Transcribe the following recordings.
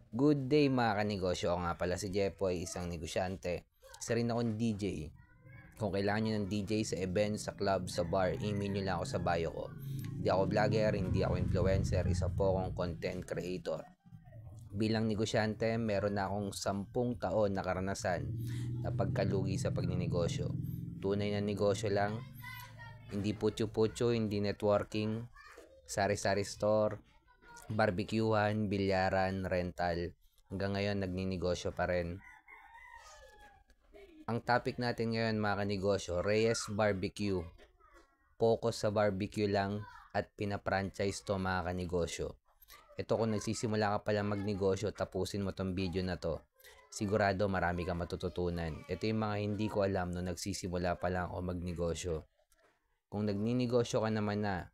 Good day mga kanegosyo. Ako nga pala si Jepoy, isang negosyante. Isa rin akong DJ. Kung kailangan nyo ng DJ sa event, sa club, sa bar, email nyo lang ako sa bio ko. Hindi ako vlogger, hindi ako influencer, isa po akong content creator. Bilang negosyante, meron na akong 10 taon na karanasan na pagkalugi sa pagninegosyo. Tunay na negosyo lang, hindi putyo-putyo, hindi networking, sari-sari store, barbecuehan, bilyaran, rental. Hanggang ngayon, nagninegosyo pa rin. Ang topic natin ngayon mga kanegosyo, Reyes Barbecue. Focus sa barbecue lang at pinapranchise to mga kanegosyo. Ito kung nagsisimula ka pala magnegosyo, tapusin mo tong video na to. Sigurado marami kang matututunan. Ito yung mga hindi ko alam nung nagsisimula pa lang ako magnegosyo. Kung nagninegosyo ka naman na,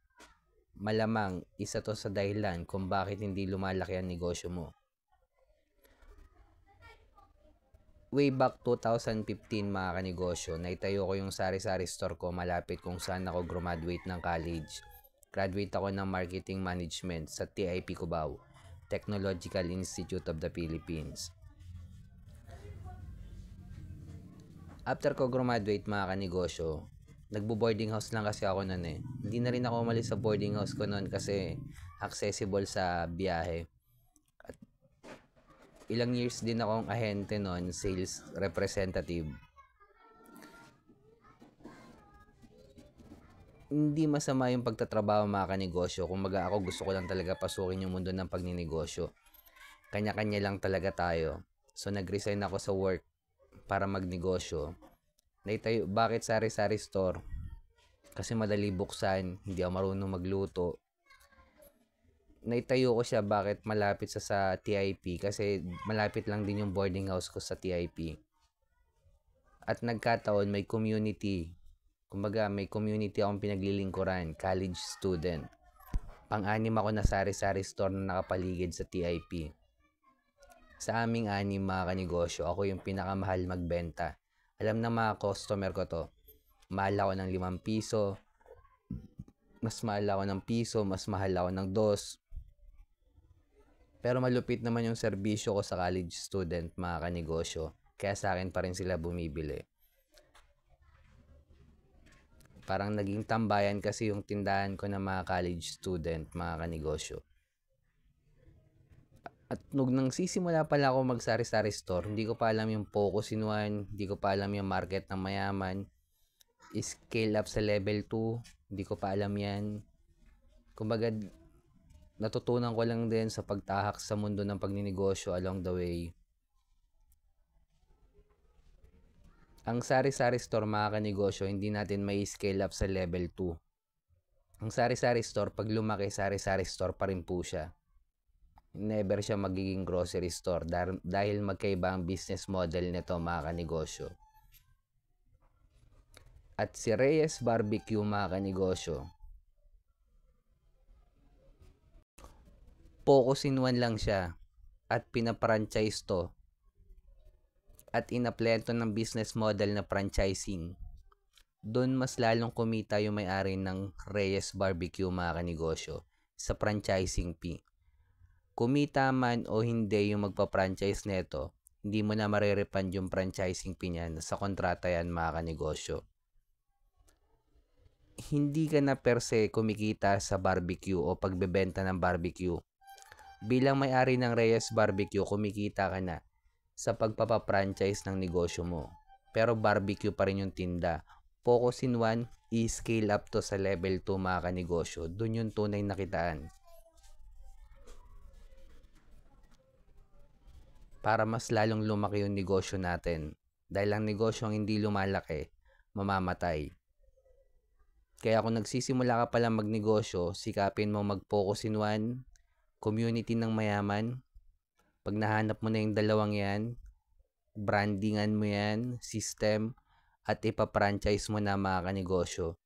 malamang isa to sa dahilan kung bakit hindi lumalaki ang negosyo mo. Way back 2015 mga kanegosyo, naitayo ko yung sari-sari store ko malapit kung saan ako graduate ng college. Graduate ako ng Marketing Management sa TIP Cubao, Technological Institute of the Philippines. After ko graduate mga kanegosyo, nagbo-boarding house lang kasi ako noon eh. Hindi na rin ako umalis sa boarding house ko noon kasi accessible sa biyahe. At ilang years din akong ahente noon, sales representative. Hindi masama yung pagtatrabaho mga kanegosyo. Kung ako gusto ko lang talaga pasukin yung mundo ng pagninegosyo. Kanya-kanya lang talaga tayo. So nag-resign ako sa work para magnegosyo. Naitayo, bakit sari-sari store? Kasi madali buksan, hindi ako marunong magluto. Naitayo ko siya bakit malapit sa TIP kasi malapit lang din yung boarding house ko sa TIP. At nagkataon may community. Kumbaga may community akong pinaglilingkuran, college student. Pang-anim ako na sari-sari store na nakapaligid sa TIP. Sa aming anim mga kanegosyo, ako yung pinakamahal magbenta. Alam ng mga customer ko to. Mahal ako ng 5 piso. Mas mahal ako ng piso. Mas mahal ako ng 2. Pero malupit naman yung serbisyo ko sa college student mga kanegosyo. Kaya sa akin pa rin sila bumibili. Parang naging tambayan kasi yung tindahan ko ng mga college student mga kanegosyo. At nung nagsisimula pala ako mag-sari-sari store, hindi ko pa alam yung focus in one, hindi ko pa alam yung market ng mayaman, scale up sa level 2, hindi ko pa alam yan. Kumbaga, natutunan ko lang din sa pagtahak sa mundo ng pagninegosyo along the way. Ang sari-sari store mga kanegosyo, hindi natin may scale up sa level 2. Ang sari-sari store, pag lumaki, sari-sari store pa rin po siya. Never siya magiging grocery store dahil magkaiba ang business model nito mga kanegosyo. At si Reyes Barbecue mga kanegosyo, focus in one lang siya at pinapranchise to at inaplyan to ng business model na franchising. Doon mas lalong kumita yung may-ari ng Reyes Barbecue mga kanegosyo sa franchising fee. Kumita man o hindi yung magpa-franchise neto, hindi mo na marerepand yung franchising fee niyan. Sa kontrata yan mga kanegosyo. Hindi ka na per se kumikita sa barbecue o pagbebenta ng barbecue. Bilang may-ari ng Reyes Barbecue, kumikita ka na sa pagpapa-franchise ng negosyo mo. Pero barbecue pa rin yung tinda. Focus in one, i-scale up to sa level 2 mga kanegosyo. Doon yung tunay na kitaan. Para mas lalong lumaki yung negosyo natin. Dahil ang negosyo ang hindi lumalaki, mamamatay. Kaya kung nagsisimula ka pala magnegosyo, sikapin mo mag-focus in one, community ng mayaman. Pag nahanap mo na yung dalawang yan, brandingan mo yan, system, at ipa-franchise mo na mga kanegosyo.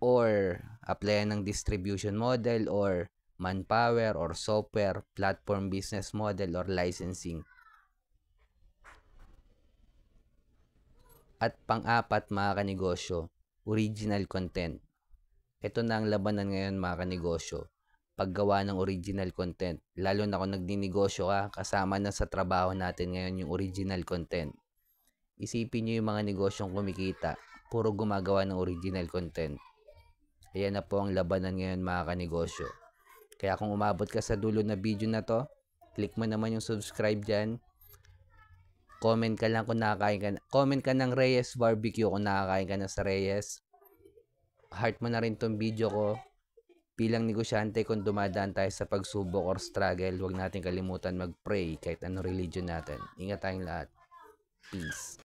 Or applyan ng distribution model or manpower or software, platform business model or licensing. At pang-apat mga kanegosyo, original content. Ito na ang labanan ngayon mga kanegosyo. paggawa ng original content. Lalo na kung nagninegosyo ka, kasama na sa trabaho natin ngayon yung original content. Isipin nyo yung mga negosyong kumikita, puro gumagawa ng original content. Ayan na po ang labanan ngayon mga kanegosyo. Kaya kung umabot ka sa dulo na video na to, click mo naman yung subscribe dyan. Comment ka lang kung nakakain ka. Comment ka ng Reyes Barbecue kung nakakain ka na sa Reyes. Heart mo na rin tong video ko. Bilang negosyante, kung dumadaan tayo sa pagsubok or struggle, huwag natin kalimutan mag-pray kahit ano religion natin. Ingat tayong lahat. Peace.